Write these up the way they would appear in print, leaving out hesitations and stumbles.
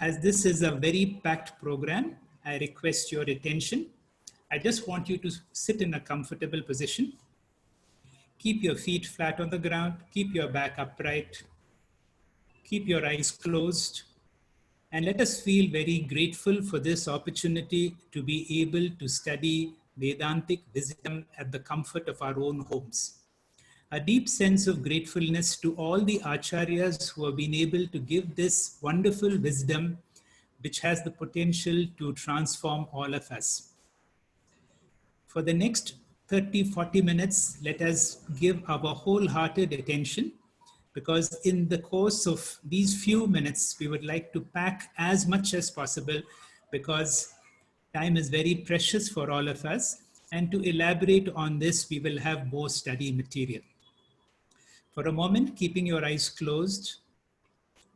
As this is a very packed program, I request your attention. I just want you to sit in a comfortable position. Keep your feet flat on the ground. Keep your back upright. Keep your eyes closed. And let us feel very grateful for this opportunity to be able to study Vedantic wisdom at the comfort of our own homes. A deep sense of gratefulness to all the acharyas who have been able to give this wonderful wisdom which has the potential to transform all of us. For the next 30-40 minutes, let us give our wholehearted attention, because in the course of these few minutes, we would like to pack as much as possible, because time is very precious for all of us. And to elaborate on this, we will have more study material. For a moment, keeping your eyes closed,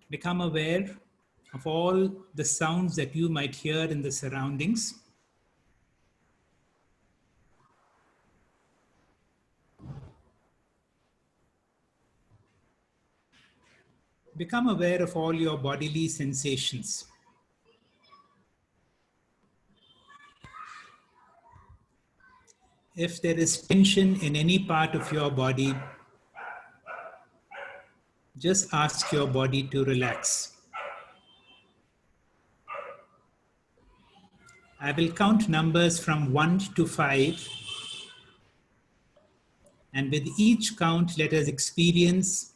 become aware of all the sounds that you might hear in the surroundings. Become aware of all your bodily sensations. If there is tension in any part of your body, just ask your body to relax. I will count numbers from 1 to 5. And with each count, let us experience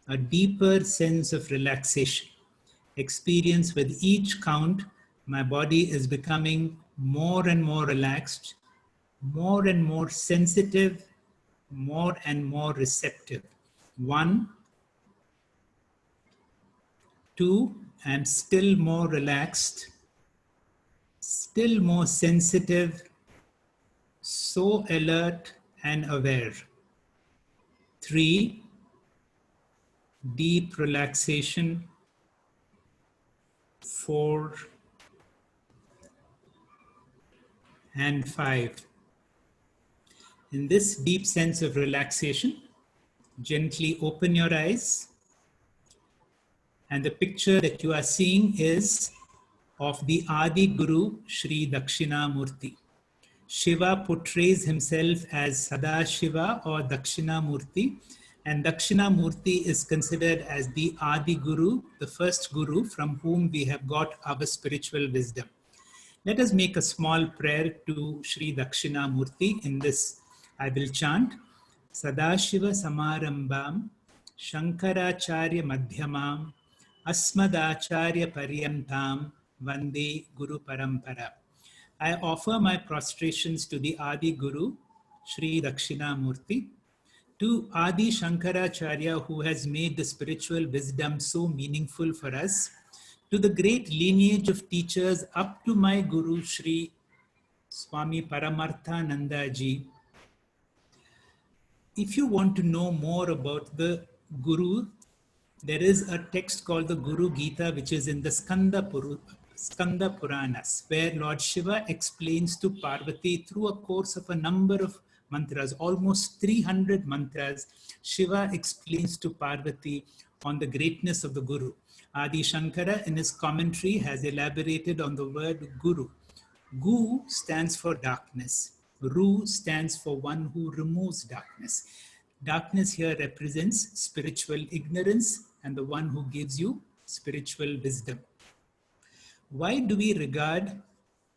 a deeper sense of relaxation. Experience with each count, my body is becoming more and more relaxed, more and more sensitive, more and more receptive. 1, 2, I'm still more relaxed, still more sensitive, so alert and aware. 3, deep relaxation. 4 and 5. In this deep sense of relaxation, gently open your eyes. And the picture that you are seeing is of the Adi Guru, Sri Dakshinamurti. Shiva portrays himself as Sadashiva or Dakshinamurti, and Dakshinamurti is considered as the Adi Guru, the first Guru from whom we have got our spiritual wisdom. Let us make a small prayer to Sri Dakshinamurti. In this, I will chant Sadashiva Samarambam Shankaracharya Madhyamam Asmadacharya Paryantam Vande Guru Parampara. I offer my prostrations to the Adi Guru, Sri Dakshinamurti, to Adi Shankaracharya, who has made the spiritual wisdom so meaningful for us, to the great lineage of teachers up to my Guru, Sri Swami Paramarthananda ji. If you want to know more about the Guru, there is a text called the Guru Gita, which is in the Skanda Puranas, where Lord Shiva explains to Parvati through a course of a number of mantras, almost 300 mantras. Shiva explains to Parvati on the greatness of the Guru. Adi Shankara in his commentary has elaborated on the word Guru. Gu stands for darkness. Ru stands for one who removes darkness. Darkness here represents spiritual ignorance and the one who gives you spiritual wisdom. Why do we regard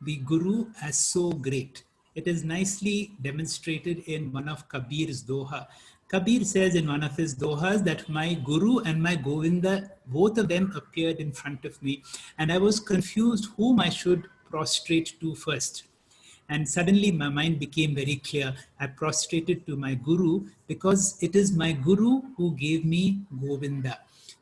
the Guru as so great? It is nicely demonstrated in one of Kabir's Doha. Kabir says in one of his Dohas that my Guru and my Govinda, both of them appeared in front of me, and I was confused whom I should prostrate to first. And suddenly my mind became very clear. I prostrated to my Guru because it is my Guru who gave me Govinda.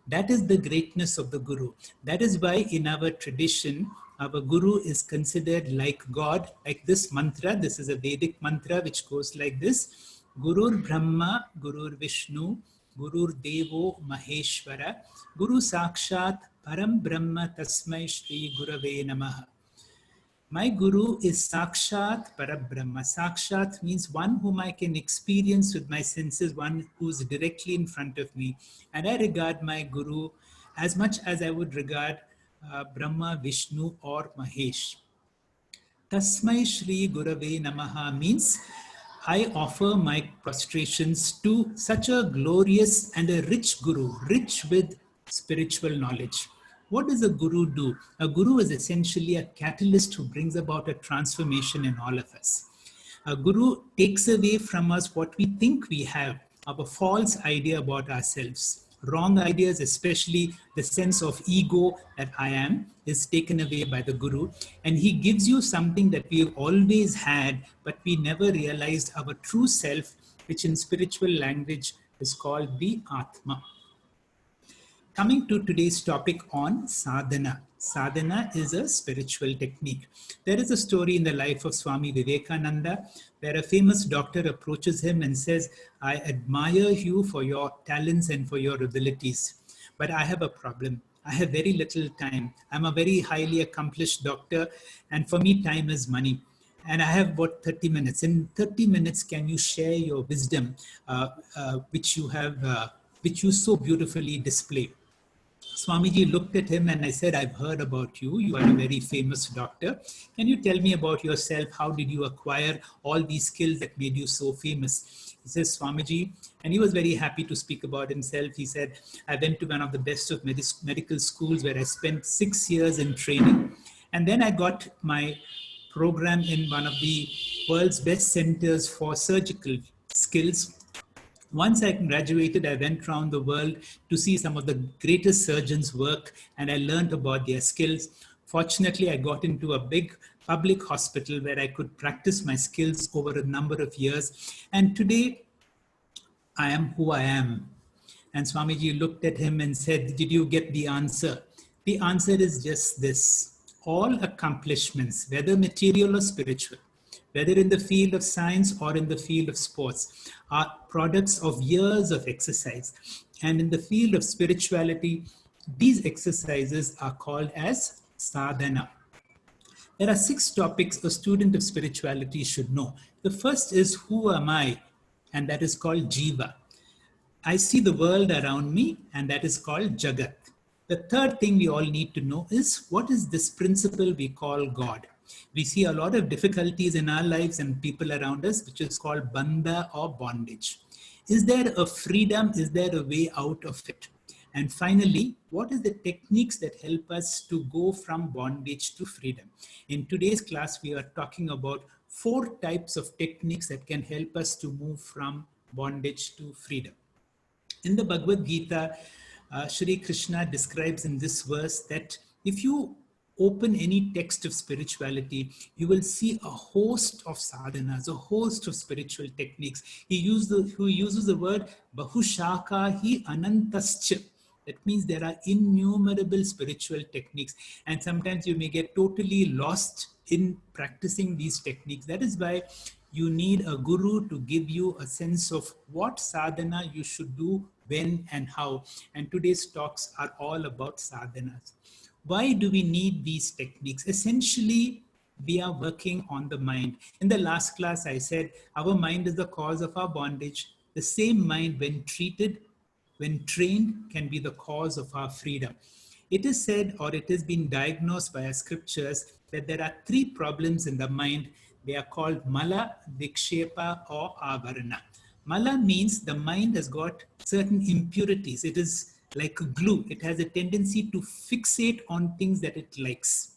That is the greatness of the Guru. That is why in our tradition, our Guru is considered like God, like this mantra. This is a Vedic mantra which goes like this. Gurur Brahma, Gurur Vishnu, Gurur Devo Maheshwara, Guru Sakshat Param Brahma Tasmai Shri Gurave Namaha. My Guru is Sakshat Parabrahma. Sakshat means one whom I can experience with my senses, one who's directly in front of me. And I regard my Guru as much as I would regard Brahma, Vishnu or Mahesh. Tasmai Shri Gurave Namaha means I offer my prostrations to such a glorious and a rich Guru, rich with spiritual knowledge. What does a Guru do? A Guru is essentially a catalyst who brings about a transformation in all of us. A Guru takes away from us what we think we have, our false idea about ourselves. Wrong ideas, especially the sense of ego that I am, is taken away by the Guru. And he gives you something that we've always had, but we never realized our true self, which in spiritual language is called the Atma. Coming to today's topic on sadhana. Sadhana is a spiritual technique. There is a story in the life of Swami Vivekananda where a famous doctor approaches him and says, I admire you for your talents and for your abilities, but I have a problem. I have very little time. I'm a very highly accomplished doctor, and for me, time is money. And I have about 30 minutes. In 30 minutes, can you share your wisdom, which you so beautifully display? Swamiji looked at him and I said, I've heard about you. You are a very famous doctor. Can you tell me about yourself? How did you acquire all these skills that made you so famous? He says, Swamiji, and he was very happy to speak about himself. He said, I went to one of the best of medical schools where I spent 6 years in training. And then I got my program in one of the world's best centers for surgical skills. Once I graduated, I went around the world to see some of the greatest surgeons work, and I learned about their skills. Fortunately, I got into a big public hospital where I could practice my skills over a number of years. And today, I am who I am. And Swamiji looked at him and said, did you get the answer? The answer is just this. All accomplishments, whether material or spiritual, whether in the field of science or in the field of sports, are products of years of exercise. And in the field of spirituality, these exercises are called as sadhana. There are 6 topics a student of spirituality should know. The first is, who am I? And that is called jiva. I see the world around me, and that is called jagat. The third thing we all need to know is, what is this principle we call God? We see a lot of difficulties in our lives and people around us, which is called bandha or bondage. Is there a freedom? Is there a way out of it? And finally, what is the techniques that help us to go from bondage to freedom? In today's class, we are talking about 4 types of techniques that can help us to move from bondage to freedom. In the Bhagavad Gita, Shri Krishna describes in this verse that if you open any text of spirituality, you will see a host of sadhanas, a host of spiritual techniques. He uses the word bahushaka hi anantascha. That means there are innumerable spiritual techniques, and sometimes you may get totally lost in practicing these techniques. That is why you need a guru to give you a sense of what sadhana you should do, when and how. And today's talks are all about sadhanas. Why do we need these techniques? Essentially, we are working on the mind. In the last class, I said our mind is the cause of our bondage. The same mind, when treated, when trained, can be the cause of our freedom. It is said, or it has been diagnosed by our scriptures, that there are 3 problems in the mind. They are called mala, vikshepa, or avarana. Mala means the mind has got certain impurities. It is like a glue. It has a tendency to fixate on things that it likes.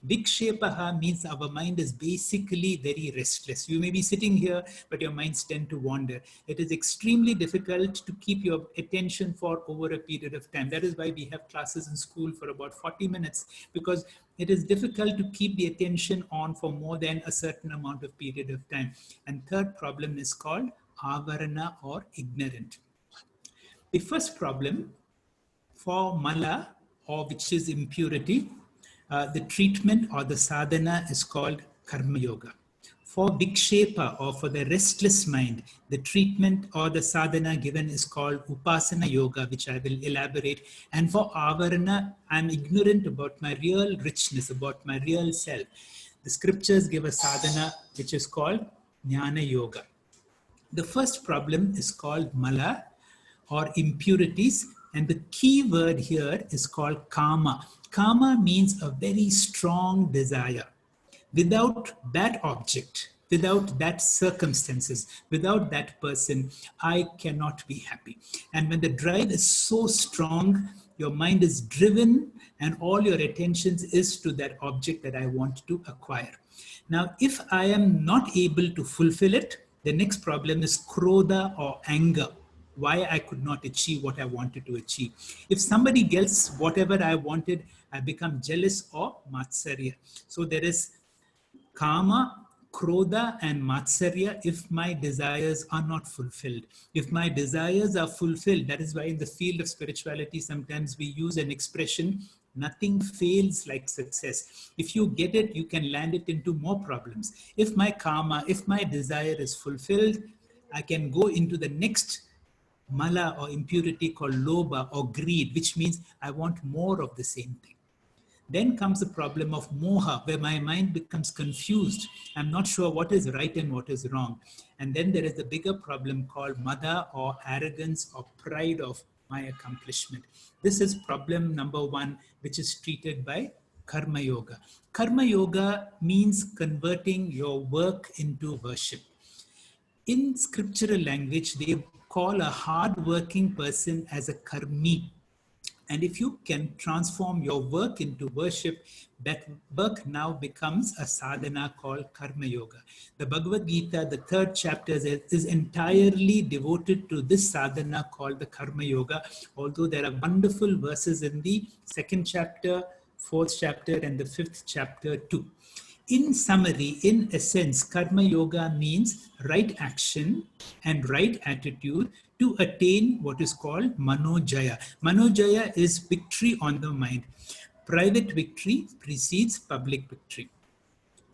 Vikshepaha means our mind is basically very restless. You may be sitting here, but your minds tend to wander. It is extremely difficult to keep your attention for over a period of time. That is why we have classes in school for about 40 minutes, because it is difficult to keep the attention on for more than a certain amount of period of time. And third problem is called avarana or ignorant. The first problem for mala, or which is impurity, the treatment or the sadhana is called karma yoga. For vikshepa, or for the restless mind, the treatment or the sadhana given is called upasana yoga, which I will elaborate. And for avarana, I'm ignorant about my real richness, about my real self. The scriptures give a sadhana which is called jnana yoga. The first problem is called mala or impurities. And the key word here is called kama. Kama means a very strong desire. Without that object, without that circumstances, without that person, I cannot be happy. And when the drive is so strong, your mind is driven and all your attention is to that object that I want to acquire. Now, if I am not able to fulfill it, the next problem is krodha or anger. Why I could not achieve what I wanted to achieve. If somebody gets whatever I wanted, I become jealous or matsarya. So there is kama, krodha, and matsarya if my desires are not fulfilled. If my desires are fulfilled, that is why in the field of spirituality, sometimes we use an expression, nothing fails like success. If you get it, you can land it into more problems. If my karma, if my desire is fulfilled, I can go into the next mala or impurity called lobha or greed, which means I want more of the same thing. Then comes the problem of moha, where my mind becomes confused. I'm not sure what is right and what is wrong. And then there is a bigger problem called mada or arrogance or pride of my accomplishment. This is problem number one, which is treated by Karma Yoga. Karma Yoga means converting your work into worship. In scriptural language, they call a hard-working person as a karmi. And if you can transform your work into worship, that work now becomes a sadhana called Karma Yoga. The Bhagavad Gita, the 3rd chapter, is entirely devoted to this sadhana called the Karma Yoga, although there are wonderful verses in the 2nd chapter, 4th chapter, and the 5th chapter too. In summary, in essence, Karma Yoga means right action and right attitude to attain what is called Manojaya. Manojaya is victory on the mind. Private victory precedes public victory.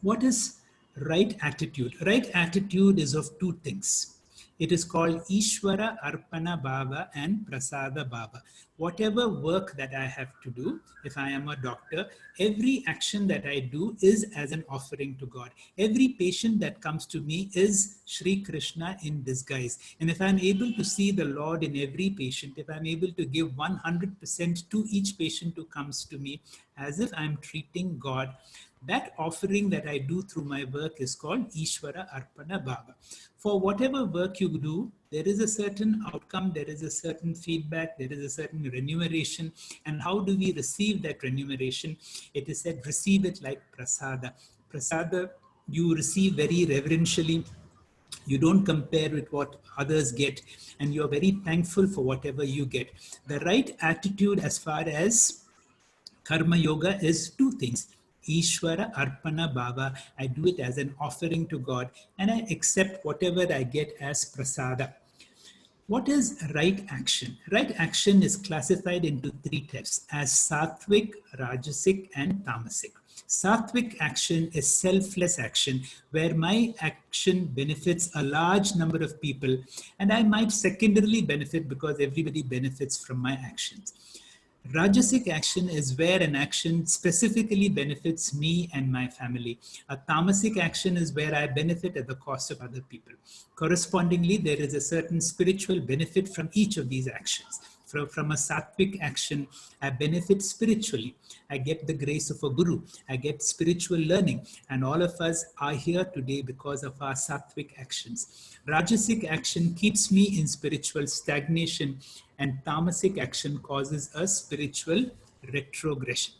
What is right attitude? Right attitude is of two things. It is called Ishvara Arpana Bhava and Prasada Bhava. Whatever work that I have to do, if I am a doctor, every action that I do is as an offering to God. Every patient that comes to me is Sri Krishna in disguise. And if I'm able to see the Lord in every patient, if I'm able to give 100% to each patient who comes to me, as if I'm treating God, that offering that I do through my work is called Ishvara Arpana Bhava. For whatever work you do, there is a certain outcome, there is a certain feedback, there is a certain remuneration. And how do we receive that remuneration? It is said, receive it like prasada. Prasada, you receive very reverentially. You don't compare with what others get, and you're very thankful for whatever you get. The right attitude as far as Karma Yoga is two things. Ishvara Arpana Bhava. I do it as an offering to God and I accept whatever I get as prasada. What is right action? Right action is classified into three types as sattvic, rajasic, and tamasic. Sattvic action is selfless action where my action benefits a large number of people and I might secondarily benefit because everybody benefits from my actions. Rajasic action is where an action specifically benefits me and my family. A tamasic action is where I benefit at the cost of other people. Correspondingly, there is a certain spiritual benefit from each of these actions. From a sattvic action, I benefit spiritually. I get the grace of a guru. I get spiritual learning. And all of us are here today because of our sattvic actions. Rajasic action keeps me in spiritual stagnation, and tamasic action causes a spiritual retrogression.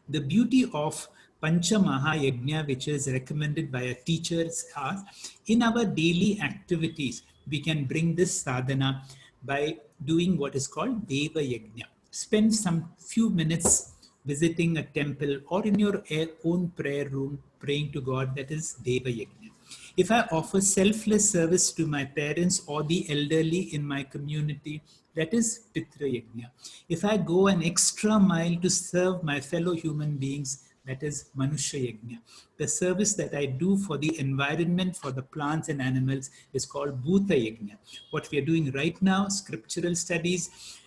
The beauty of Pancha Maha Yajna, which is recommended by a teacher, are in our daily activities, we can bring this sadhana by doing what is called Deva Yajna. Spend some few minutes visiting a temple or in your own prayer room praying to God, that is Deva Yajna. If I offer selfless service to my parents or the elderly in my community, that is Pitra Yajna. If I go an extra mile to serve my fellow human beings, that is Manusha Yajna. The service that I do for the environment, for the plants and animals, is called Bhuta Yajna. What we are doing right now, scriptural studies,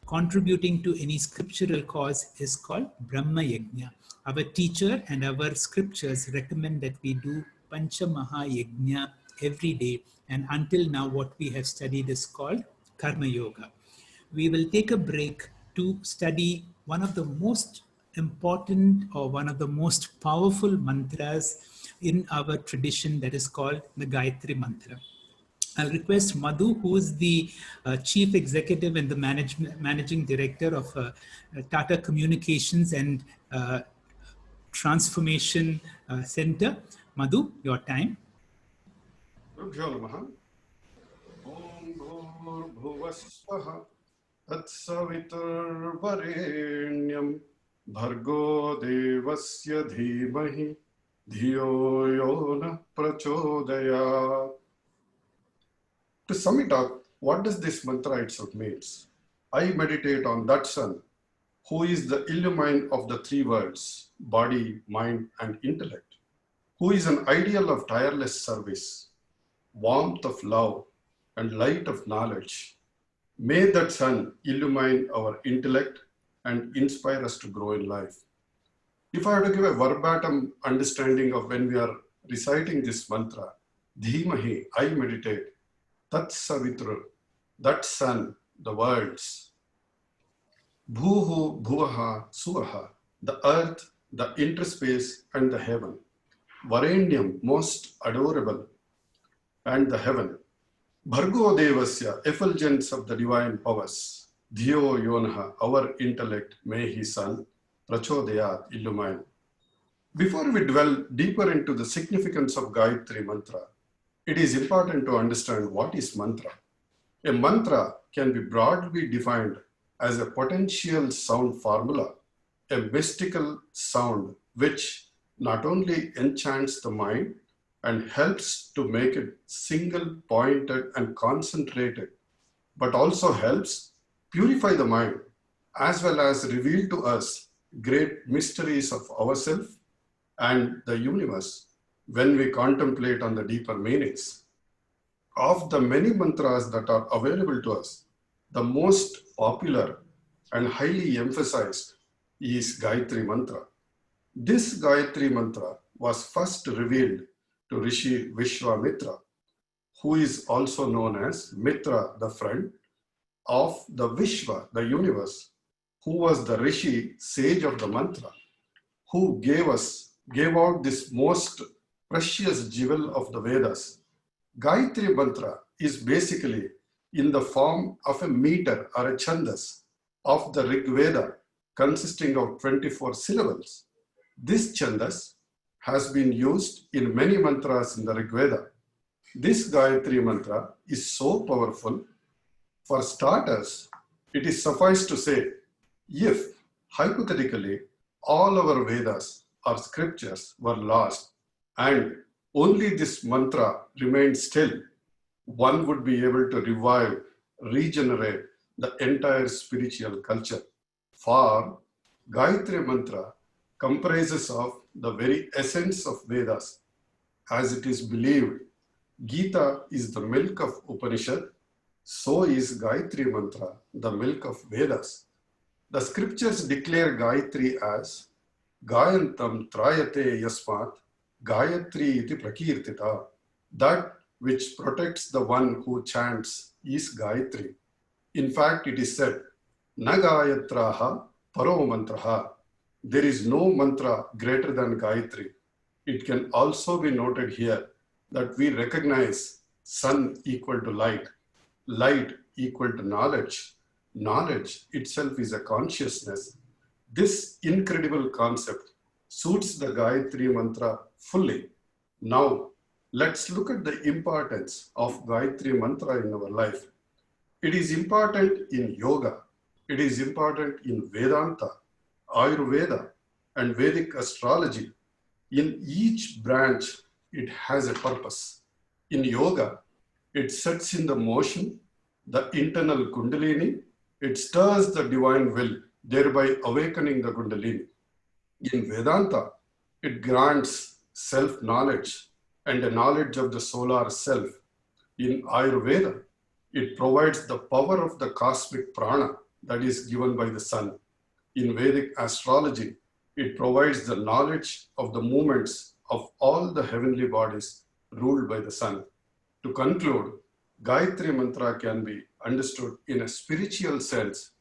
contributing to any scriptural cause, is called Brahma Yajna. Our teacher and our scriptures recommend that we do Pancha Maha Yajna every day, and until now what we have studied is called Karma Yoga. we will take a break to study one of the most important or one of the most powerful mantras in our tradition, that is called the Gayatri Mantra. I'll request Madhu, who is the Chief Executive and the Managing Director of Tata Communications and Transformation Center. Madhu, your time. NAMAHA. Om Bhuvasvaha Tatsaviturvarenyam Bhargo Devasya Dhimahi Dhiyo Yona Prachodayat. To sum it up, what does this mantra itself means? I meditate on that Son, who is the illumine of the three worlds, body, mind, and intellect, who is an ideal of tireless service, warmth of love, and light of knowledge. May that Son illumine our intellect and inspire us to grow in life. If I have to give a verbatim understanding of when we are reciting this mantra, Dhimahi, I meditate, Tat Savitru, that Son, the worlds, Bhuhu, Bhuvaha, Suvaha, the earth, the interspace, and the heaven, Varenyam, most adorable, and the heaven, Bhargo Devasya, effulgence of the divine powers, Dhiyo Yonaha, our intellect, may his Son, Prachodayat, illumine. Before we dwell deeper into the significance of Gayatri Mantra, it is important to understand what is mantra. A mantra can be broadly defined as a potential sound formula, a mystical sound which not only enchants the mind and helps to make it single pointed and concentrated, but also helps purify the mind as well as reveal to us great mysteries of ourselves and the universe when we contemplate on the deeper meanings. Of the many mantras that are available to us, the most popular and highly emphasized is Gayatri Mantra. This Gayatri Mantra was first revealed to Rishi Vishwamitra, who is also known as Mitra, the friend of the Vishwa, the universe, who was the Rishi, sage of the mantra, who gave out this most precious jewel of the Vedas. Gayatri Mantra is basically in the form of a meter or a chandas of the Rig Veda, consisting of 24 syllables. This chandas has been used in many mantras in the Rig Veda. This Gayatri Mantra is so powerful. For starters, it is suffice to say, if hypothetically all our Vedas or scriptures were lost and only this mantra remained still, one would be able to revive, regenerate the entire spiritual culture. For Gayatri Mantra comprises of the very essence of Vedas. As it is believed, Gita is the milk of Upanishad, so is Gayatri Mantra the milk of Vedas. The scriptures declare Gayatri as Gayantam Trayate Yasmat Gayatri iti Prakirtita. That which protects the one who chants is Gayatri. In fact, it is said, Na Gayatraha Paro Mantraha. There is no mantra greater than Gayatri. It can also be noted here that we recognize sun equal to light, light equal to knowledge. Knowledge itself is a consciousness. This incredible concept suits the Gayatri Mantra fully. Now, let's look at the importance of Gayatri Mantra in our life. It is important in yoga. It is important in Vedanta, Ayurveda, and Vedic astrology. In each branch, it has a purpose. In yoga, it sets in the motion the internal Kundalini. It stirs the divine will, thereby awakening the Kundalini. In Vedanta, it grants self-knowledge and a knowledge of the solar self. In Ayurveda, it provides the power of the cosmic prana that is given by the sun. In Vedic astrology, it provides the knowledge of the movements of all the heavenly bodies ruled by the sun. To conclude, Gayatri Mantra can be understood in a spiritual sense,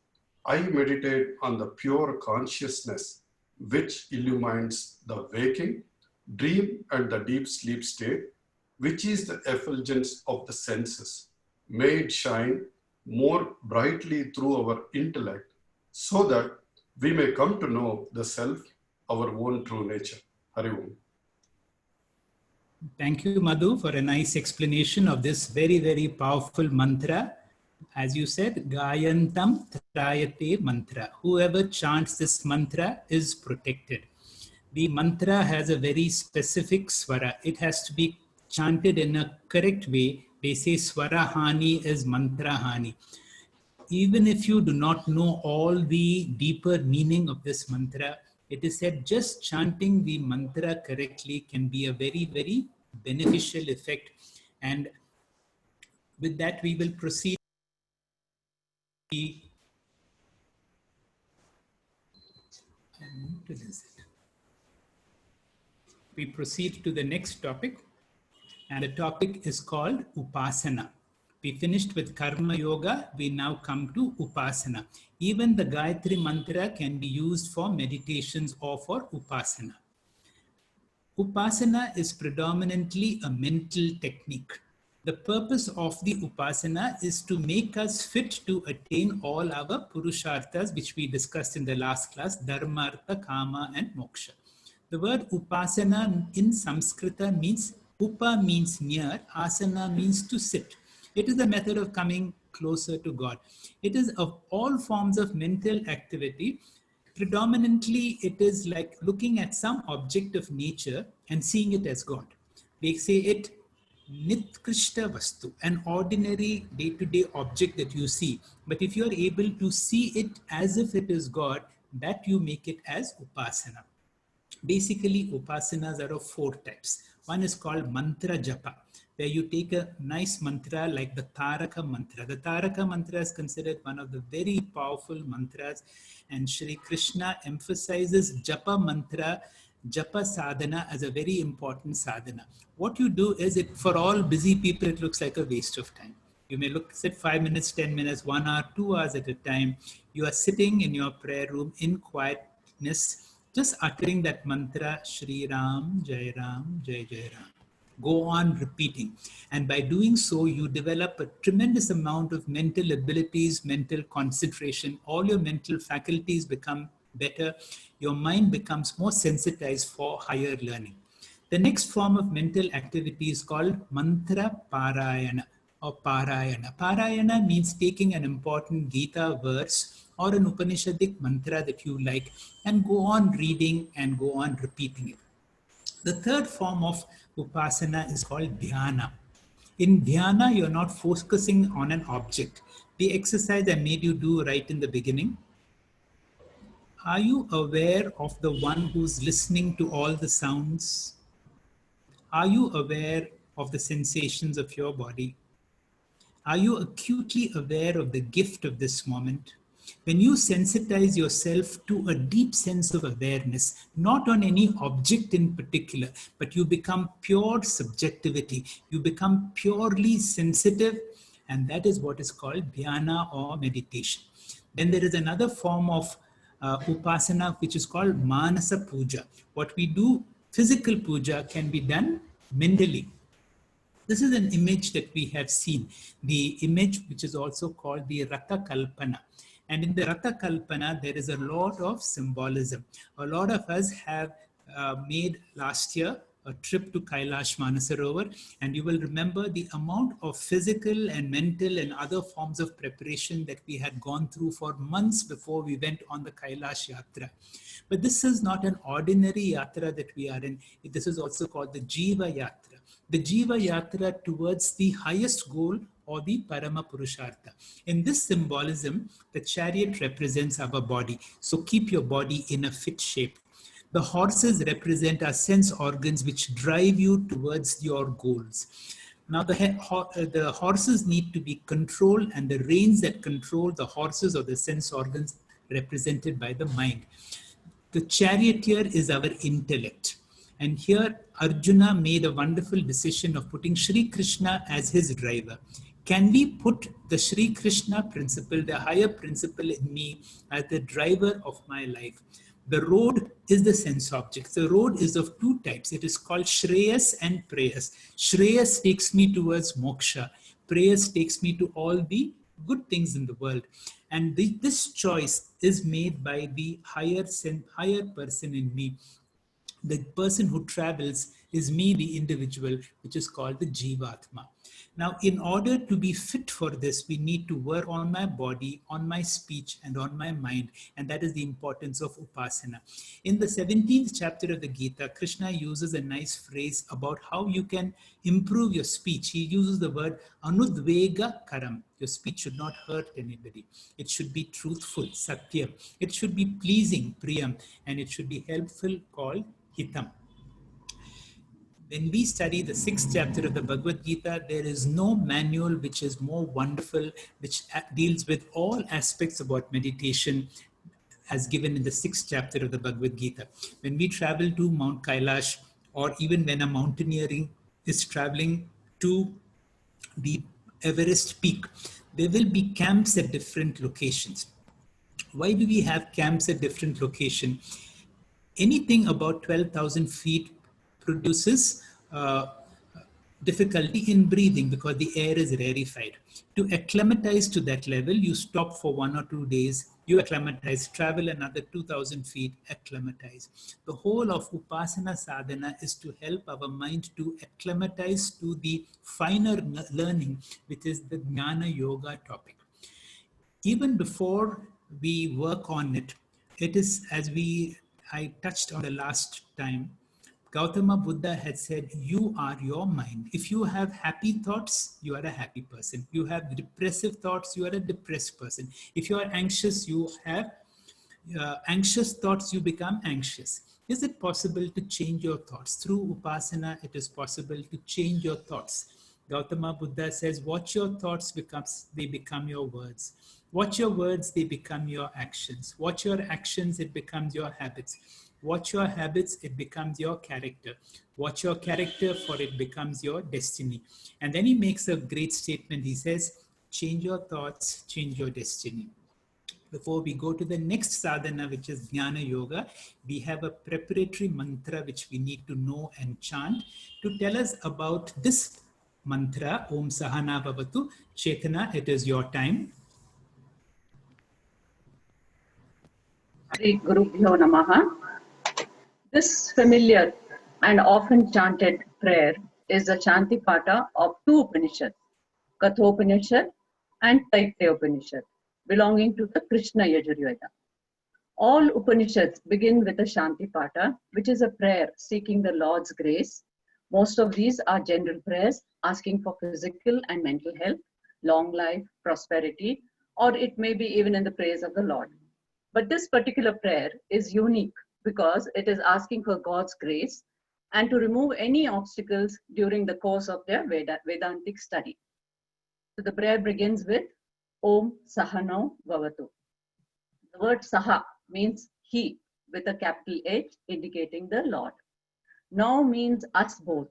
I meditate on the pure consciousness which illumines the waking, dream, and the deep sleep state, which is the effulgence of the senses, made shine more brightly through our intellect, so that we may come to know the self, our own true nature. Hari Om. Thank you, Madhu, for a nice explanation of this very, very powerful mantra. As you said, Gayantam Trayate mantra. Whoever chants this mantra is protected. The mantra has a very specific swara. It has to be chanted in a correct way. They say swara hani is mantra hani. Even if you do not know all the deeper meaning of this mantra, it is said just chanting the mantra correctly can be a very, very beneficial effect. And with that, we will proceed. We proceed to the next topic, and the topic is called Upasana. We finished with Karma Yoga, we now come to Upasana. Even the Gayatri mantra can be used for meditations or for Upasana. Upasana is predominantly a mental technique. The purpose of the Upasana is to make us fit to attain all our Purusharthas, which we discussed in the last class, Dharma, Artha, Kama, and Moksha. The word Upasana in Sanskrita means, Upa means near, Asana means to sit. It is a method of coming closer to God. It is of all forms of mental activity. Predominantly, it is like looking at some object of nature and seeing it as God. They say it Nitkrishta Vastu, an ordinary day-to-day object that you see. But if you are able to see it as if it is God, that you make it as Upasana. Basically, Upasanas are of 4 types. One is called Mantra Japa, where you take a nice mantra like the Taraka mantra. The Taraka mantra is considered one of the very powerful mantras, and Shri Krishna emphasizes Japa mantra, Japa sadhana as a very important sadhana. What you do is, it for all busy people, it looks like a waste of time. You may sit 5 minutes, 10 minutes, 1 hour, 2 hours at a time. You are sitting in your prayer room in quietness, just uttering that mantra, Shri Ram, Jai Ram, Jai Jai Ram. Go on repeating. And by doing so, you develop a tremendous amount of mental abilities, mental concentration. All your mental faculties become better. Your mind becomes more sensitized for higher learning. The next form of mental activity is called Mantra Parayana or Parayana. Parayana means taking an important Gita verse or an Upanishadic mantra that you like and go on reading and go on repeating it. The third form of Upasana is called Dhyana. In Dhyana, you're not focusing on an object. The exercise I made you do right in the beginning. Are you aware of the one who's listening to all the sounds? Are you aware of the sensations of your body? Are you acutely aware of the gift of this moment? When you sensitize yourself to a deep sense of awareness, not on any object in particular, but you become pure subjectivity, you become purely sensitive, and that is what is called dhyana or meditation. Then there is another form of upasana which is called manasa puja. What we do, physical puja, can be done mentally. This is an image that we have seen, the image which is also called the Ratha Kalpana. And in the Ratha Kalpana, there is a lot of symbolism. A lot of us have made last year a trip to Kailash Manasarovar, and you will remember the amount of physical and mental and other forms of preparation that we had gone through for months before we went on the Kailash Yatra. But this is not an ordinary yatra that we are in. This is also called the Jiva Yatra. The Jiva Yatra towards the highest goal or the Parama Purushartha. In this symbolism, the chariot represents our body. So keep your body in a fit shape. The horses represent our sense organs which drive you towards your goals. Now the horses need to be controlled, and the reins that control the horses or the sense organs represented by the mind. The charioteer is our intellect. And here Arjuna made a wonderful decision of putting Shri Krishna as his driver. Can we put the Sri Krishna principle, the higher principle in me, as the driver of my life? The road is the sense object. The road is of two types. It is called Shreyas and Preyas. Shreyas takes me towards moksha. Preyas takes me to all the good things in the world. And this choice is made by the higher person in me. The person who travels is me, the individual, which is called the Jivatma. Now, in order to be fit for this, we need to work on my body, on my speech, and on my mind. And that is the importance of Upasana. In the 17th chapter of the Gita, Krishna uses a nice phrase about how you can improve your speech. He uses the word Anudvega Karam. Your speech should not hurt anybody. It should be truthful, Satyam. It should be pleasing, Priyam. And it should be helpful, called Hitam. When we study the 6th chapter of the Bhagavad Gita, there is no manual which is more wonderful, which deals with all aspects about meditation as given in the 6th chapter of the Bhagavad Gita. When we travel to Mount Kailash, or even when a mountaineering is traveling to the Everest peak, there will be camps at different locations. Why do we have camps at different locations? Anything about 12,000 feet produces difficulty in breathing because the air is rarefied. To acclimatize to that level, you stop for 1 or 2 days, you acclimatize, travel another 2,000 feet, acclimatize. The whole of Upasana sadhana is to help our mind to acclimatize to the finer learning, which is the Jnana Yoga topic. Even before we work on it, it is as I touched on the last time, Gautama Buddha had said, you are your mind. If you have happy thoughts, you are a happy person. You have depressive thoughts, you are a depressed person. If you are anxious, you have anxious thoughts, you become anxious. Is it possible to change your thoughts? Through Upasana, it is possible to change your thoughts. Gautama Buddha says, watch your thoughts, they become your words. Watch your words, they become your actions. Watch your actions, it becomes your habits. Watch your habits, it becomes your character. Watch your character, for it becomes your destiny. And then he makes a great statement. He says, change your thoughts, change your destiny. Before we go to the next sadhana, which is Jnana Yoga, we have a preparatory mantra which we need to know and chant. To tell us about this mantra, Om Sahana Bhavatu. Chetana, it is your time. Shri GURUVE NAMAHA. This familiar and often chanted prayer is the Chantipata of two Upanishads, Kathopanishad and Taittiriya Upanishad, belonging to the Krishna Yajurveda. All Upanishads begin with a Shantipata, which is a prayer seeking the Lord's grace. Most of these are general prayers asking for physical and mental health, long life, prosperity, or it may be even in the praise of the Lord. But this particular prayer is unique because it is asking for God's grace and to remove any obstacles during the course of their Vedantic study. So the prayer begins with Om Sahano Bhavatu. The word Saha means he with a capital H indicating the Lord. Now means us both.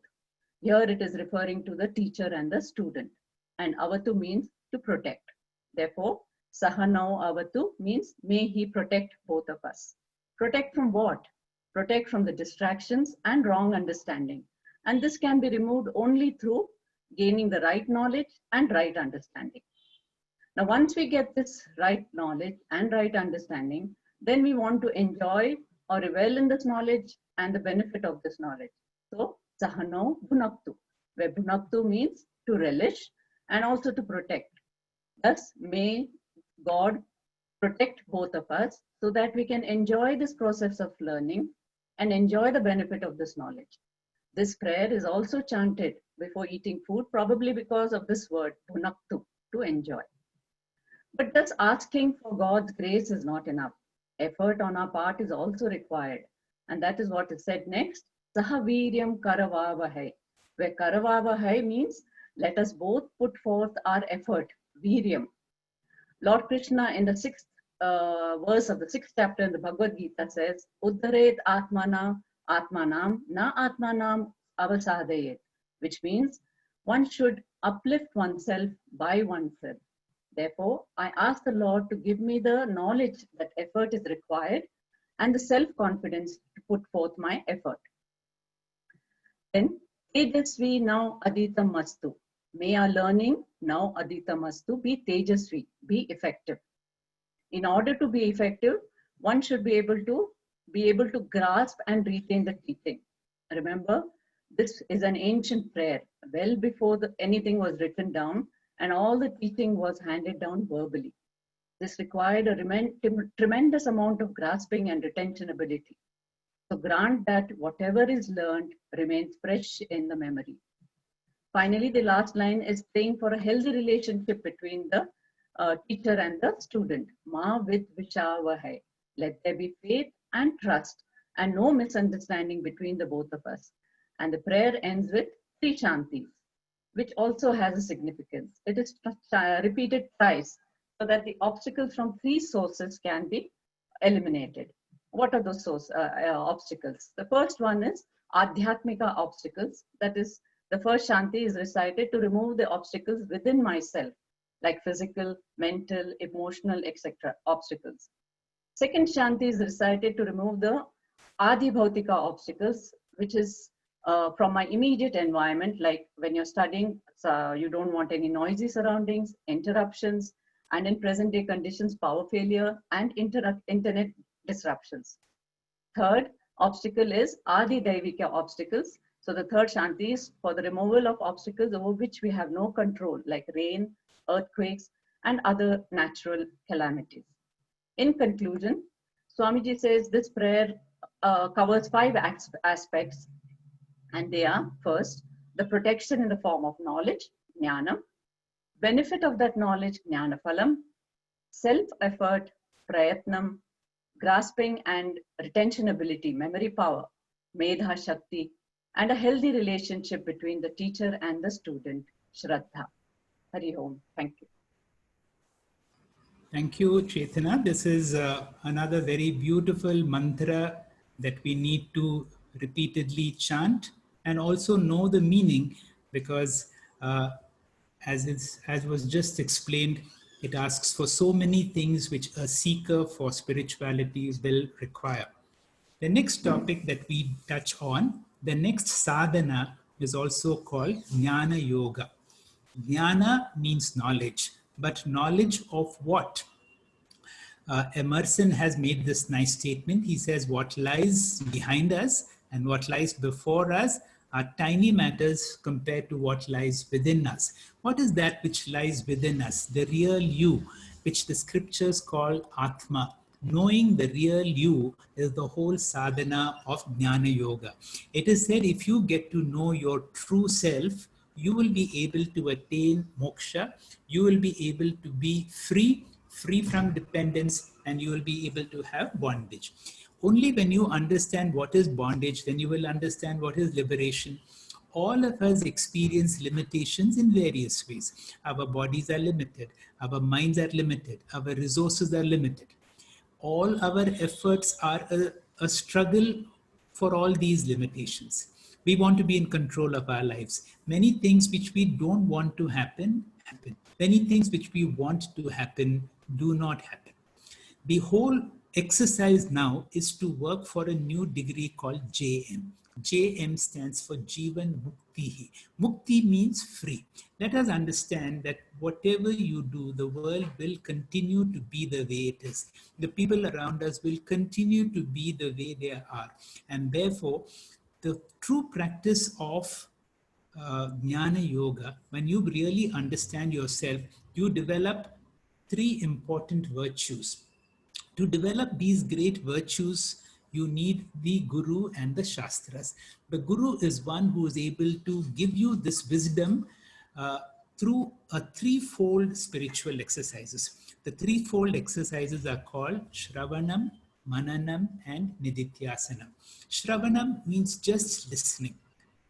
Here it is referring to the teacher and the student. And Avatu means to protect. Therefore, Sahano Avatu means may he protect both of us. Protect from what? Protect from the distractions and wrong understanding. And this can be removed only through gaining the right knowledge and right understanding. Now, once we get this right knowledge and right understanding, then we want to enjoy or revel in this knowledge and the benefit of this knowledge. So, Sahano Bhunaktu, where Bhunaktu means to relish and also to protect. Thus, may God protect both of us so that we can enjoy this process of learning and enjoy the benefit of this knowledge. This prayer is also chanted before eating food, probably because of this word, Bhunaktu, to enjoy. But just asking for God's grace is not enough. Effort on our part is also required. And that is what is said next, Sahaviryam Karavavahai, where Karavavahai means let us both put forth our effort, Viryam. Lord Krishna in the 6th verse of the 6th chapter in the Bhagavad Gita says, Uddharet Atmanam na Atmanam avasadayet, which means one should uplift oneself by oneself. Therefore, I ask the Lord to give me the knowledge that effort is required and the self-confidence to put forth my effort. Then, Tejasvi now Aditam Mastu. May our learning now Aditam Mastu be Tejasvi, be effective. In order to be effective, one should be able to grasp and retain the teaching. Remember, this is an ancient prayer, well before anything was written down and all the teaching was handed down verbally. This required a tremendous amount of grasping and retention ability. So grant that whatever is learned remains fresh in the memory. Finally, the last line is praying for a healthy relationship between the teacher and the student. Ma vid vishavahay. Let there be faith and trust and no misunderstanding between the both of us. And the prayer ends with three shantis, which also has a significance. It is repeated thrice so that the obstacles from three sources can be eliminated. What are those obstacles? The first one is Adhyatmika obstacles. That is, the first Shanti is recited to remove the obstacles within myself, like physical, mental, emotional, etc. obstacles. Second Shanti is recited to remove the Adhibhautika obstacles, which is from my immediate environment, like when you're studying, you don't want any noisy surroundings, interruptions, and in present day conditions, power failure and internet disruptions. Third obstacle is Adi Daivika obstacles. So the third Shanti is for the removal of obstacles over which we have no control, like rain, earthquakes, and other natural calamities. In conclusion, Swamiji says this prayer covers 5 aspects, and they are: first, the protection in the form of knowledge, jnanam; benefit of that knowledge, jnanaphalam; self-effort, prayatnam; grasping and retention ability, memory power, medha shakti; and a healthy relationship between the teacher and the student, shraddha. Hari Om. Thank you. Thank you, Chaitanya. This is another very beautiful mantra that we need to repeatedly chant and also know the meaning, because as was just explained, it asks for so many things which a seeker for spirituality will require. The next topic that we touch on, the next sadhana, is also called Jnana Yoga. Jnana means knowledge, but knowledge of what? Emerson has made this nice statement. He says, what lies behind us and what lies before us are tiny matters compared to what lies within us. What is that which lies within us? The real you, which the scriptures call Atma. Knowing the real you is the whole sadhana of Jnana Yoga. It is said if you get to know your true self, you will be able to attain moksha, you will be able to be free from dependence, and you will be able to have bondage. Only when you understand what is bondage, then you will understand what is liberation. All of us experience limitations in various ways. Our bodies are limited, our minds are limited, our resources are limited. All our efforts are a struggle for all these limitations. We want to be in control of our lives. Many things which we don't want to happen, happen. Many things which we want to happen do not happen. The whole exercise now is to work for a new degree called JM. JM stands for Jivan Mukti. Mukti means free. Let us understand that whatever you do, the world will continue to be the way it is. The people around us will continue to be the way they are. And therefore, the true practice of Jnana Yoga, when you really understand yourself, you develop 3 important virtues. To develop these great virtues, you need the Guru and the Shastras. The Guru is one who is able to give you this wisdom through a 3-fold spiritual exercises. The 3-fold exercises are called Shravanam, Mananam, and Nididhyasanam. Shravanam means just listening.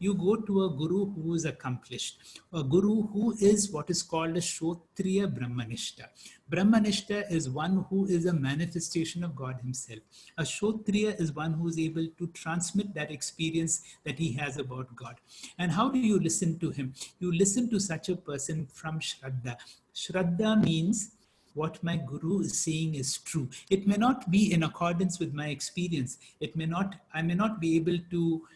You go to a guru who is accomplished, a guru who is what is called a Shotriya Brahmanishta. Brahmanishta is one who is a manifestation of God himself. A Shotriya is one who is able to transmit that experience that he has about God. And how do you listen to him? You listen to such a person from Shraddha. Shraddha means what my guru is saying is true. It may not be in accordance with my experience. I may not be able to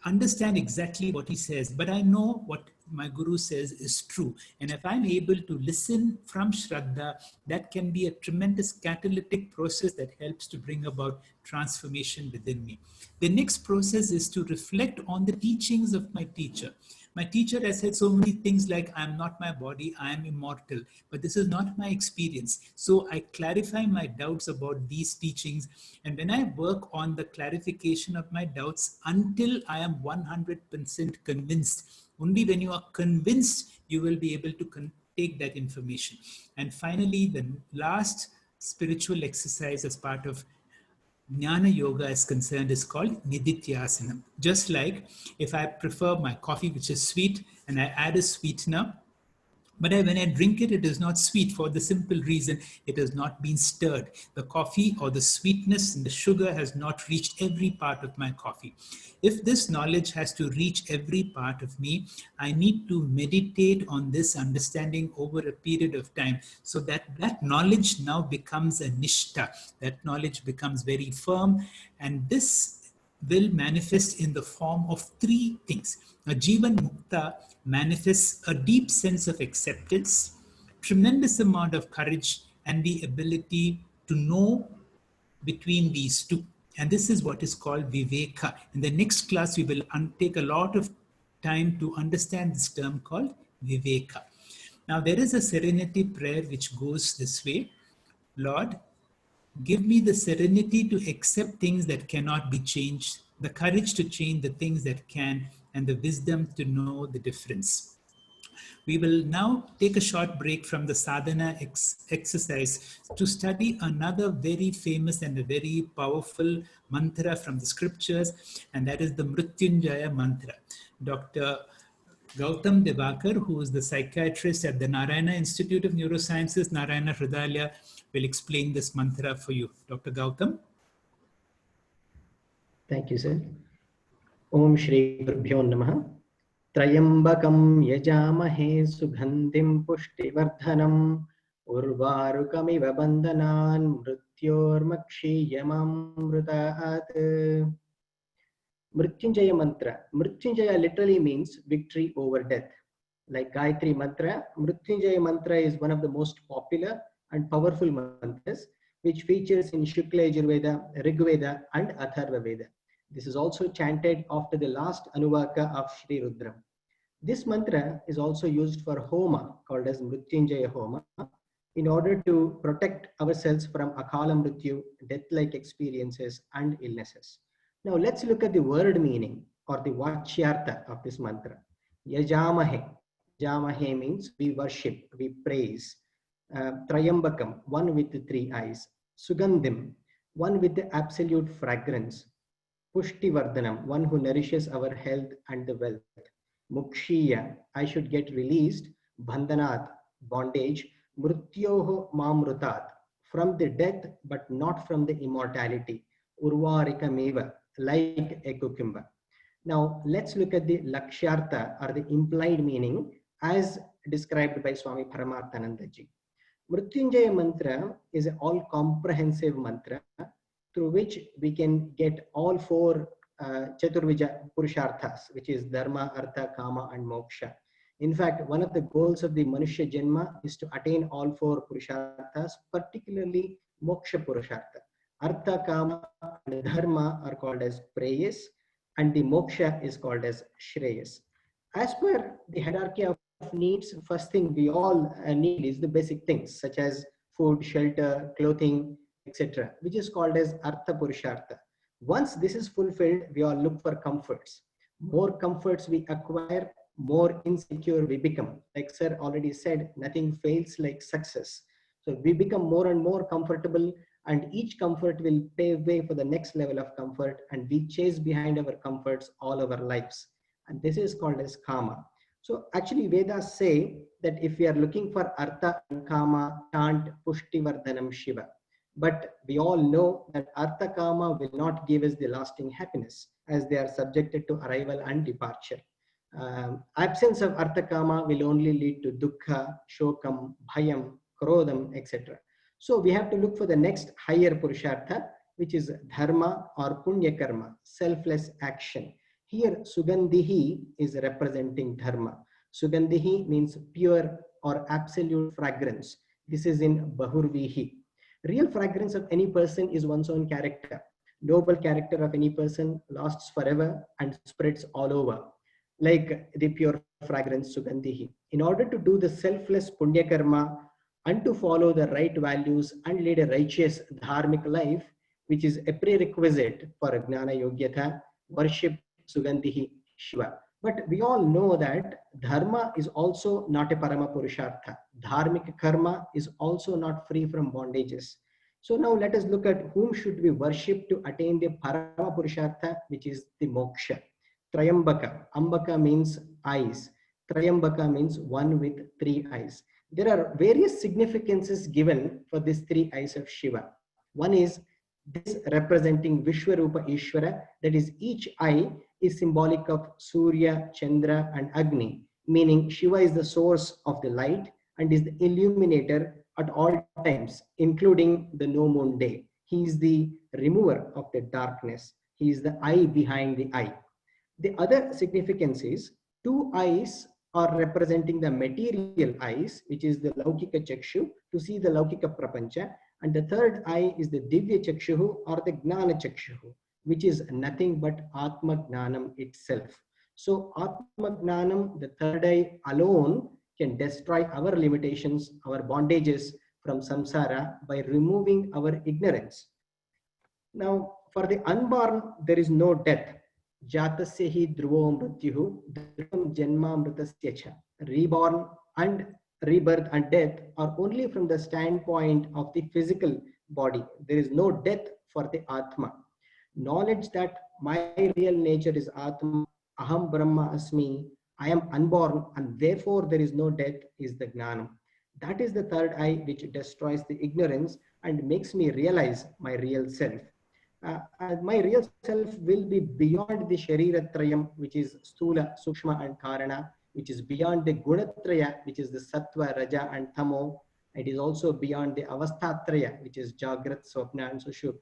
understand exactly what he says, but I know what my guru says is true. And if I'm able to listen from Shraddha, that can be a tremendous catalytic process that helps to bring about transformation within me. The next process is to reflect on the teachings of my teacher. My teacher has said so many things like, I'm not my body, I am immortal, but this is not my experience. So I clarify my doubts about these teachings. And when I work on the clarification of my doubts until I am 100% convinced, only when you are convinced, you will be able to take that information. And finally, the last spiritual exercise as part of Jnana Yoga is concerned is called Nidityasanam. Just like if I prefer my coffee, which is sweet, and I add a sweetener, but when I drink it, it is not sweet for the simple reason it has not been stirred. The coffee or the sweetness and the sugar has not reached every part of my coffee. If this knowledge has to reach every part of me, I need to meditate on this understanding over a period of time so that that knowledge now becomes a nishta. That knowledge becomes very firm, and this will manifest in the form of three things. A Jivan Mukta manifests a deep sense of acceptance, tremendous amount of courage, and the ability to know between these two. And this is what is called Viveka. In the next class, we will take a lot of time to understand this term called Viveka. Now, there is a serenity prayer which goes this way. Lord, give me the serenity to accept things that cannot be changed, the courage to change the things that can, and the wisdom to know the difference. We will now take a short break from the sadhana exercise to study another very famous and a very powerful mantra from the scriptures, and that is the Mrityunjaya mantra. Dr. Gautam Devakar, who is the psychiatrist at the Narayana Institute of Neurosciences, Narayana Hridayalaya, will explain this mantra for you. Dr. Gautam. Thank you, sir. Om Shri Gurubhyo Namaha. Trayambakam yajamahe sugandhim pushtivardhanam urvarukamiva bandhanan mrityormakshiyamamrutaat. Mrityunjaya mantra. Mrityunjaya literally means victory over death. Like Gayatri mantra, Mrityunjaya mantra is one of the most popular and powerful mantras which features in Shukla Yajurveda, Rigveda and Atharva Veda. This is also chanted after the last Anuvaka of Shri Rudram. This mantra is also used for Homa, called as Mrityunjaya Homa, in order to protect ourselves from Akala Mrityu, death-like experiences and illnesses. Now let's look at the word meaning or the Vachyartha of this mantra. Yajamahe. Yajamahe means we worship, we praise. Trayambakam, one with the three eyes. Sugandhim, one with the absolute fragrance. Pushtivardhanam, one who nourishes our health and the wealth. Mukshiya, I should get released. Bandhanat, bondage. Mrityoho mamrutat, from the death but not from the immortality. Urvarikameva, like a cucumber. Now let's look at the Lakshyartha or the implied meaning as described by Swami Paramarthananda ji. Mrityunjaya mantra is an all-comprehensive mantra through which we can get all four Chaturvija Purusharthas, which is Dharma, Artha, Kama and Moksha. In fact, one of the goals of the Manushya Janma is to attain all four Purusharthas, particularly Moksha Purushartha. Artha, Kama and Dharma are called as Preyas and the Moksha is called as Shreyas. As per the hierarchy of needs, first thing we all need is the basic things such as food, shelter, clothing, etc., which is called as Artha Purushartha. Once this is fulfilled, we all look for comforts. More comforts we acquire, more insecure we become. Like sir already said, nothing fails like success. So we become more and more comfortable and each comfort will pave way for the next level of comfort, and we chase behind our comforts all our lives. And this is called as kama. So actually Vedas say that if we are looking for artha and kama, chant pushti vardhanam shiva. But we all know that artha kama will not give us the lasting happiness, as they are subjected to arrival and departure. Absence of artha kama will only lead to dukkha, shokam, bhayam, krodham, etc. So we have to look for the next higher purushartha, which is dharma or punya karma, selfless action. Here Sugandhihi is representing dharma. Sugandhihi means pure or absolute fragrance. This is in Bahurvihi. Real fragrance of any person is one's own character. Noble character of any person lasts forever and spreads all over, like the pure fragrance Sugandhihi. In order to do the selfless punya karma and to follow the right values and lead a righteous dharmic life, which is a prerequisite for Jnana Yogyata, worship Sugandhihi Shiva. But we all know that dharma is also not a parama purushartha. Dharmic karma is also not free from bondages. So now let us look at whom should we worship to attain the parama purushartha, which is the moksha. Trayambaka. Ambaka means eyes. Trayambaka means one with three eyes. There are various significances given for these three eyes of Shiva. One is this representing Vishwarupa Ishvara, that is, each eye is symbolic of Surya, Chandra and Agni, meaning Shiva is the source of the light and is the illuminator at all times, including the no moon day. He is the remover of the darkness. He is the eye behind the eye. The other significance is two eyes are representing the material eyes, which is the Laukika Chakshu, to see the Laukika Prapancha, and the third eye is the Divya Chakshu or the Gnana Chakshu, which is nothing but Atma Gnanam itself. So Atma Gnanam, the third eye alone, can destroy our limitations, our bondages from samsara by removing our ignorance. Now, for the unborn, there is no death. Jatasya hi dhruvo mrityuhu dhruvam janma mritasya cha. Reborn and rebirth and death are only from the standpoint of the physical body. There is no death for the Atma. Knowledge that my real nature is Atma, Aham Brahma Asmi, I am unborn and therefore there is no death, is the Gnanam. That is the third eye which destroys the ignorance and makes me realize my real self. My real self will be beyond the Shariratrayam, which is Stula, Sukshma and Karana, which is beyond the Gunatraya, which is the Sattva, Raja and Tamo. It is also beyond the Avastatraya, which is Jagrat, Swapna and Sushupti.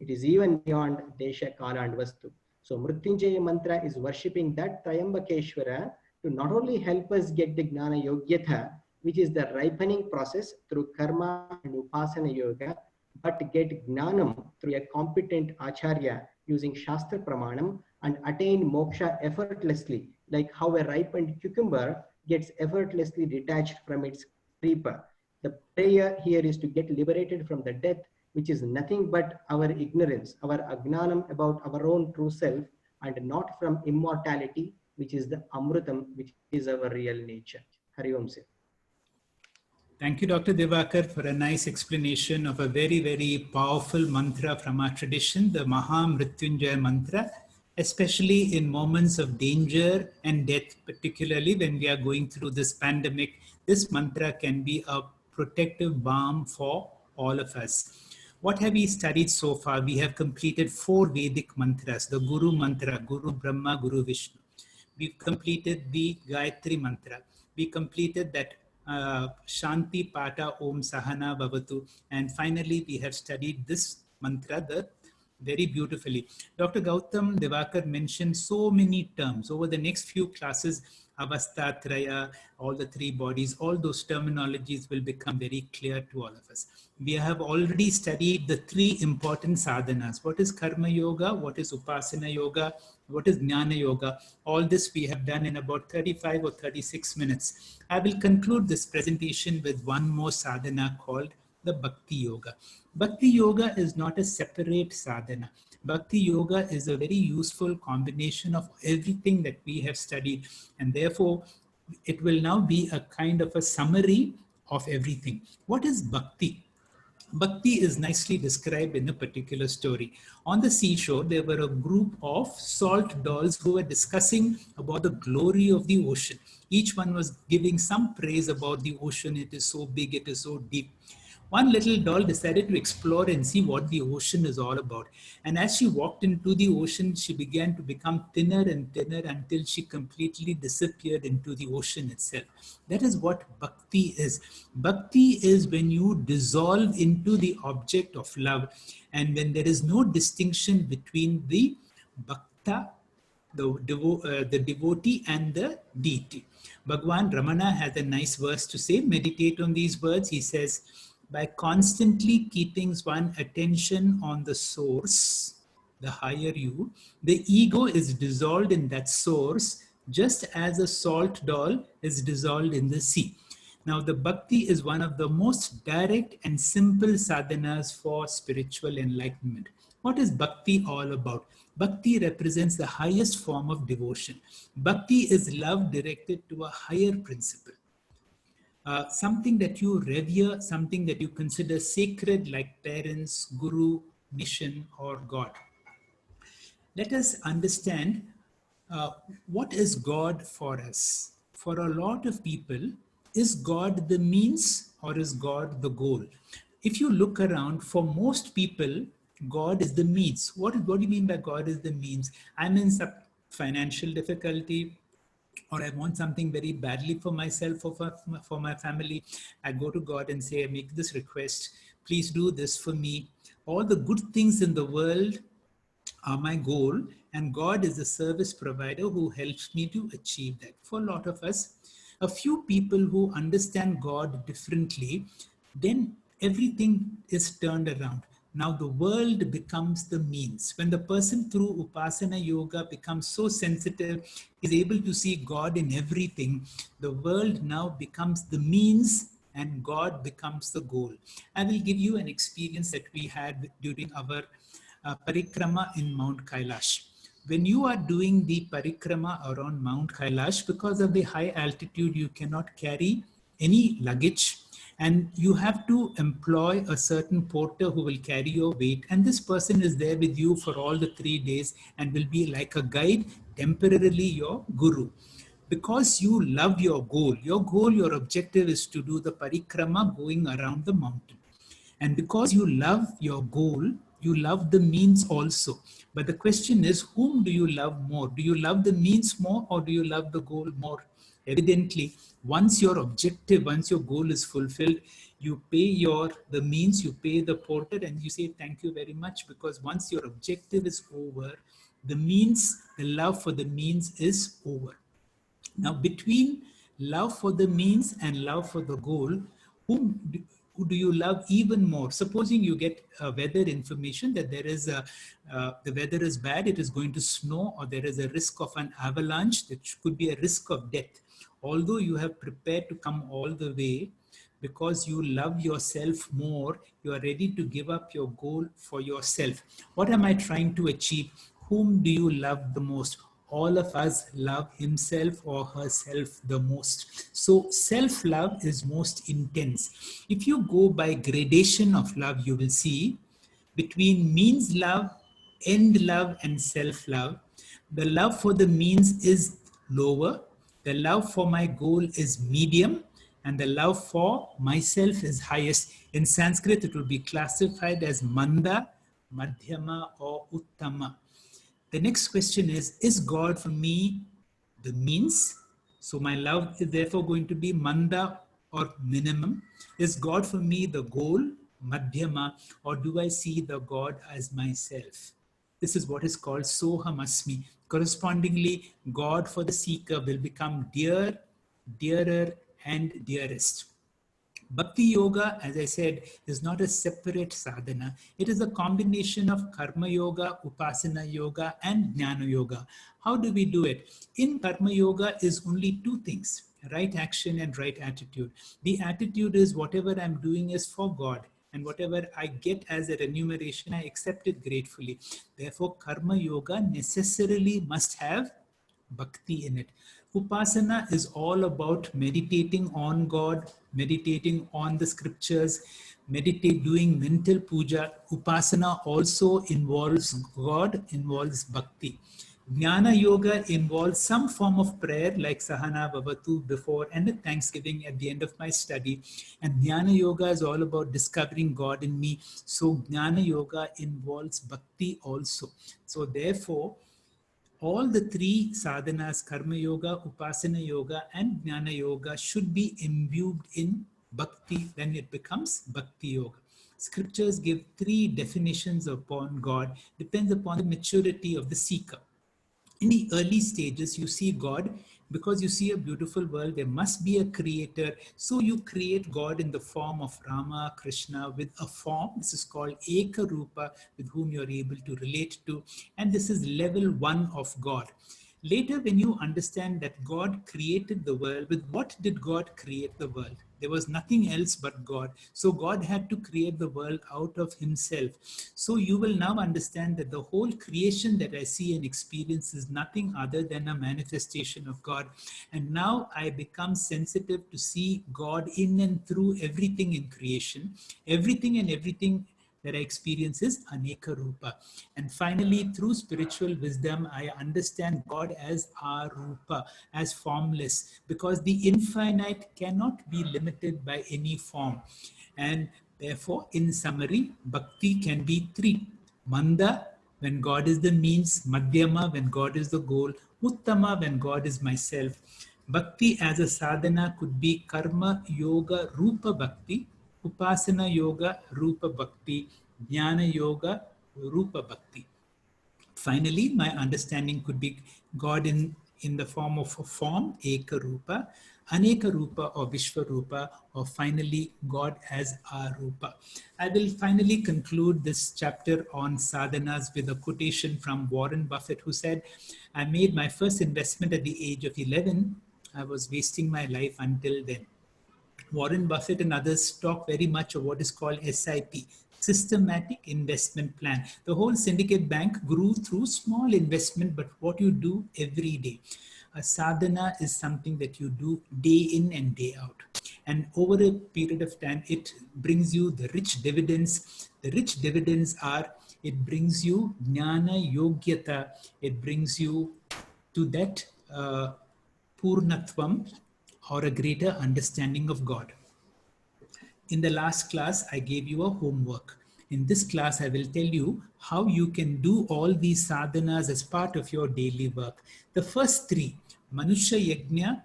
It is even beyond Desha, Kala and Vastu. So Mrityunjaya mantra is worshipping that Trayambakeshwara to not only help us get the Gnana Yogyatha, which is the ripening process through Karma and Upasana Yoga, but get Gnanam through a competent Acharya using Shastra Pramanam and attain moksha effortlessly, like how a ripened cucumber gets effortlessly detached from its creeper. The prayer here is to get liberated from the death, which is nothing but our ignorance, our agnanam about our own true self, and not from immortality, which is the Amrutam, which is our real nature. Hari Om Sir. Thank you, Dr. Divakar, for a nice explanation of a very, very powerful mantra from our tradition, the Maha Mrityunjaya mantra, especially in moments of danger and death, particularly when we are going through this pandemic. This mantra can be a protective balm for all of us. What have we studied so far? We have completed 4 Vedic mantras, the Guru mantra, Guru Brahma, Guru Vishnu. We've completed the Gayatri mantra. We completed that Shanti Pata Om Sahana Bhavatu. And finally, we have studied this mantra very beautifully. Dr. Gautam Divakar mentioned so many terms. Over the next few classes, Avastatraya, all the 3 bodies, all those terminologies will become very clear to all of us. We have already studied the 3 important sadhanas. What is Karma Yoga? What is Upasana Yoga? What is Jnana Yoga? All this we have done in about 35 or 36 minutes. I will conclude this presentation with one more sadhana called the Bhakti Yoga. Bhakti Yoga is not a separate sadhana. Bhakti Yoga is a very useful combination of everything that we have studied, and therefore it will now be a kind of a summary of everything. What is Bhakti? Bhakti is nicely described in a particular story. On the seashore, there were a group of salt dolls who were discussing about the glory of the ocean. Each one was giving some praise about the ocean. It is so big, it is so deep. One little doll decided to explore and see what the ocean is all about. And as she walked into the ocean, she began to become thinner and thinner until she completely disappeared into the ocean itself. That is what bhakti is. Bhakti is when you dissolve into the object of love, and when there is no distinction between the bhakta, the devotee, and the deity. Bhagwan Ramana has a nice verse to say. Meditate on these words. He says, by constantly keeping one's attention on the source, the higher you, the ego is dissolved in that source, just as a salt doll is dissolved in the sea. Now, the bhakti is one of the most direct and simple sadhanas for spiritual enlightenment. What is bhakti all about? Bhakti represents the highest form of devotion. Bhakti is love directed to a higher principle. Something that you revere, something that you consider sacred, like parents, guru, mission, or God. Let us understand what is God for us. For a lot of people, is God the means or is God the goal? If you look around, for most people, God is the means. What do you mean by God is the means? I'm in some financial difficulty, or I want something very badly for myself or for my family. I go to God and say, I make this request, please do this for me. All the good things in the world are my goal, and God is the service provider who helps me to achieve that. For a lot of us, a few people who understand God differently, then everything is turned around. Now the world becomes the means. When the person through Upasana yoga becomes so sensitive, is able to see God in everything, the world now becomes the means and God becomes the goal. I will give you an experience that we had during our parikrama in Mount Kailash. When you are doing the parikrama around Mount Kailash, because of the high altitude, you cannot carry any luggage, and you have to employ a certain porter who will carry your weight, and this person is there with you for all the 3 days and will be like a guide, temporarily your guru. Because you love your goal, your objective is to do the parikrama going around the mountain. And because you love your goal, you love the means also. But the question is, whom do you love more? Do you love the means more, or do you love the goal more? Evidently, once your objective, once your goal is fulfilled, you pay the means, you pay the porter, and you say, thank you very much, because once your objective is over, the means, the love for the means is over. Now, between love for the means and love for the goal, who do you love even more? Supposing you get weather information that there is the weather is bad, it is going to snow, or there is a risk of an avalanche, that could be a risk of death. Although you have prepared to come all the way, because you love yourself more, you are ready to give up your goal for yourself. What am I trying to achieve? Whom do you love the most? All of us love himself or herself the most. So self-love is most intense. If you go by gradation of love, you will see between means love, end love, and self-love, the love for the means is lower, the love for my goal is medium, and the love for myself is highest. In Sanskrit, it will be classified as manda, madhyama, or uttama. The next question is God for me the means? So my love is therefore going to be manda or minimum. Is God for me the goal, madhyama, or do I see the God as myself? This is what is called sohamasmi. Correspondingly, God for the seeker will become dear, dearer, and dearest. Bhakti yoga, as I said, is not a separate sadhana. It is a combination of karma yoga, upasana yoga, and jnana yoga. How do we do it? In karma yoga is only two things: right action and right attitude. The attitude is whatever I'm doing is for God, and whatever I get as a remuneration, I accept it gratefully. Therefore, karma yoga necessarily must have bhakti in it. Upasana is all about meditating on God, meditating on the scriptures, doing mental puja. Upasana also involves God, involves bhakti. Jnana Yoga involves some form of prayer like Sahana Bhavatu before and a thanksgiving at the end of my study. And Jnana Yoga is all about discovering God in me. So Jnana Yoga involves bhakti also. So therefore, all the three sadhanas, karma yoga, upasana yoga, and jnana yoga should be imbued in bhakti, then it becomes bhakti yoga. Scriptures give three definitions upon God, depends upon the maturity of the seeker. In the early stages, you see God because you see a beautiful world. There must be a creator. So you create God in the form of Rama, Krishna, with a form. This is called Eka Rupa, with whom you're able to relate to. And this is level 1 of God. Later, when you understand that God created the world, with what did God create the world? There was nothing else but God. So God had to create the world out of himself. So you will now understand that the whole creation that I see and experience is nothing other than a manifestation of God. And now I become sensitive to see God in and through everything in creation. Everything and everything that I experience is Aneka Rupa. And finally, through spiritual wisdom, I understand God as Arupa, as formless, because the infinite cannot be limited by any form. And therefore, in summary, bhakti can be three. Manda, when God is the means; Madhyama, when God is the goal; Uttama, when God is myself. Bhakti as a sadhana could be karma, yoga, rupa bhakti; upasana yoga, rupa bhakti; jnana yoga, rupa bhakti. Finally, my understanding could be God in the form of a form, Eka Rupa, Aneka Rupa or Vishwarupa, or finally God as Arupa. I will finally conclude this chapter on sadhanas with a quotation from Warren Buffett, who said, "I made my first investment at the age of 11. I was wasting my life until then." Warren Buffett and others talk very much of what is called SIP, systematic investment plan. The whole syndicate bank grew through small investment, but what you do every day. A sadhana is something that you do day in and day out. And over a period of time, it brings you the rich dividends. The rich dividends are, it brings you jnana yogyata, it brings you to that purnatvam, or a greater understanding of God. In the last class, I gave you a homework. In this class, I will tell you how you can do all these sadhanas as part of your daily work. The first three, Manusha Yajna,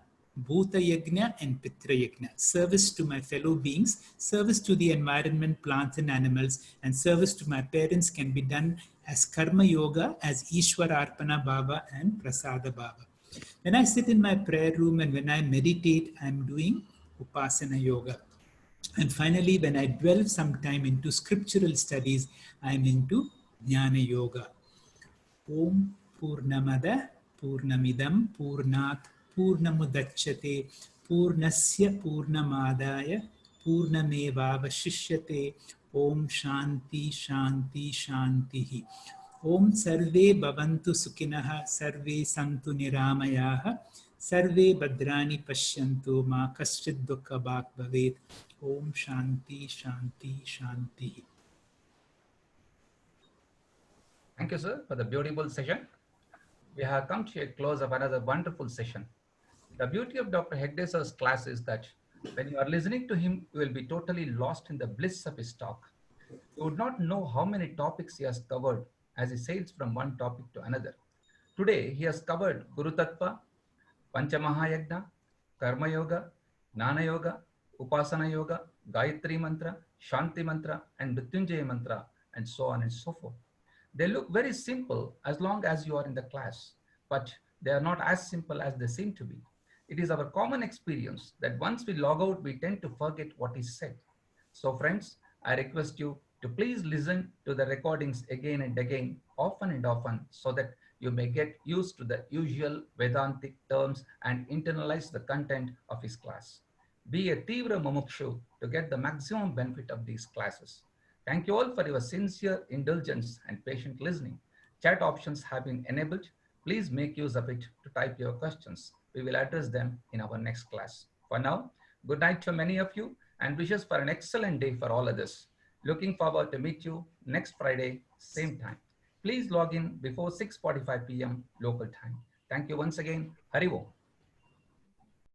Bhuta Yajna, and Pitra Yajna, service to my fellow beings, service to the environment, plants and animals, and service to my parents can be done as Karma Yoga, as Ishwara Arpana Bhava and Prasada Bhava. When I sit in my prayer room and when I meditate, I'm doing Upasana Yoga. And finally, when I dwell some time into scriptural studies, I'm into Jnana Yoga. Om Purnamada Purnamidam Purnat Purnamudachyate Purnasya Purnamadaya Purnamevavashishyate. Om Shanti Shanti Shantihi. Om Sarve Bhavantu Sukhinaha Sarve Santu Niramayaha Sarve Bhadrani Pashyantu Ma Kaschid Dukkha Bhak Bhavet. Om Shanti Shanti Shanti. Thank you, sir, for the beautiful session. We have come to a close of another wonderful session. The beauty of Dr. Hegde's class is that when you are listening to him, you will be totally lost in the bliss of his talk. You would not know how many topics he has covered as he sails from one topic to another. Today, he has covered Guru Tattva, Pancha Mahayajna, Karma Yoga, Jnana Yoga, Upasana Yoga, Gayatri Mantra, Shanti Mantra, and Mrityunjaya Mantra, and so on and so forth. They look very simple as long as you are in the class, but they are not as simple as they seem to be. It is our common experience that once we log out, we tend to forget what is said. So friends, I request you to please listen to the recordings again and again, often and often, so that you may get used to the usual Vedantic terms and internalize the content of his class. Be a Tivra Mumukshu to get the maximum benefit of these classes. Thank you all for your sincere indulgence and patient listening. Chat options have been enabled. Please make use of it to type your questions. We will address them in our next class. For now, good night to many of you and wishes for an excellent day for all others. Looking forward to meet you next Friday, same time. Please log in before 6:45 p.m. local time. Thank you once again. Hari Om.